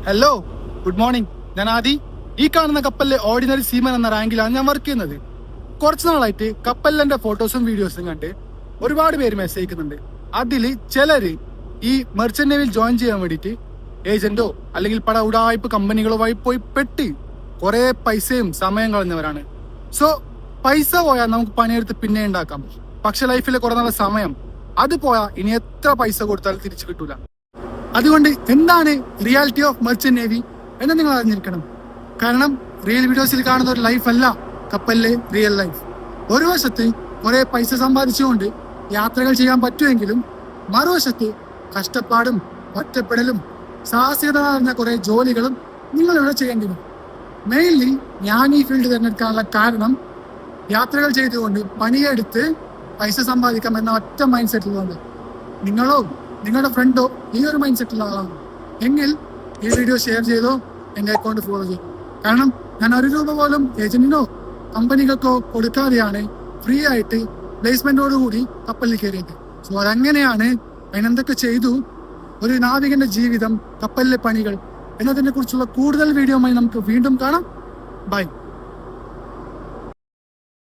Hello, good morning. ഞാൻ ആദി. ഈ കാണുന്ന കപ്പലിലെ ഓർഡിനറി സീമൻ എന്ന റാങ്കിലാണ് ഞാൻ വർക്ക് ചെയ്യുന്നത്. കുറച്ച് നാളായിട്ട് കപ്പലിന്റെ ഫോട്ടോസും വീഡിയോസും കണ്ട് ഒരുപാട് പേര് മെസ്സേജ് അയക്കുന്നുണ്ട്. അതിൽ ചിലര് ഈ മെർച്ചന്റ് നേവിയിൽ ജോയിൻ ചെയ്യാൻ വേണ്ടിയിട്ട് ഏജന്റോ അല്ലെങ്കിൽ പല ഉടായ്പ കമ്പനികളോ വഴി പോയി പെട്ട് കുറെ പൈസയും സമയം കളഞ്ഞവരാണ്. സോ പൈസ പോയാൽ നമുക്ക് പണിയെടുത്ത് പിന്നെ ഉണ്ടാക്കാം. പക്ഷെ ലൈഫിലെ കുറെ നാളെ സമയം അത് പോയാൽ ഇനി എത്ര പൈസ കൊടുത്താലും തിരിച്ചു കിട്ടൂല. അതുകൊണ്ട് എന്താണ് റിയാലിറ്റി ഓഫ് മെർച്ചന്റ് നേവി എന്ന് നിങ്ങൾ അറിഞ്ഞിരിക്കണം. കാരണം റിയൽ വീഡിയോസിൽ കാണുന്ന ഒരു ലൈഫ് അല്ല കപ്പലിലെ റിയൽ ലൈഫ്. ഒരു വശത്ത് കുറെ പൈസ സമ്പാദിച്ചുകൊണ്ട് യാത്രകൾ ചെയ്യാൻ പറ്റുമെങ്കിലും മറുവശത്ത് കഷ്ടപ്പാടും ഒറ്റപ്പെടലും സാഹസികത നിറഞ്ഞ കുറെ ജോലികളും നിങ്ങൾ ഇവിടെ ചെയ്യേണ്ടി വരും. മെയിൻലി ഞാൻ ഈ ഫീൽഡ് തിരഞ്ഞെടുക്കാനുള്ള കാരണം യാത്രകൾ ചെയ്തുകൊണ്ട് പണിയെടുത്ത് പൈസ സമ്പാദിക്കാം എന്ന ഒറ്റ മൈൻഡ് സെറ്റിലുണ്ട്. നിങ്ങളോ നിങ്ങളുടെ ഫ്രണ്ടോ ഈ ഒരു മൈൻഡ് സെറ്റുള്ള ആളാണ് എങ്കിൽ ഈ വീഡിയോ ഷെയർ ചെയ്തോ, എൻ്റെ അക്കൗണ്ട് ഫോളോ ചെയ്യും. കാരണം ഞാൻ ഒരു രൂപ പോലും ഏജന്റിനോ കമ്പനികൾക്കോ കൊടുക്കാതെയാണ് ഫ്രീ ആയിട്ട് പ്ലേസ്മെന്റോടുകൂടി കപ്പലിൽ കയറിയത്. സോ അതങ്ങനെയാണ്, അതിനെന്തൊക്കെ ചെയ്തു, ഒരു നാവികന്റെ ജീവിതം, കപ്പലിലെ പണികൾ എന്നതിനെ കുറിച്ചുള്ള കൂടുതൽ വീഡിയോയുമായി നമുക്ക് വീണ്ടും കാണാം. ബൈ.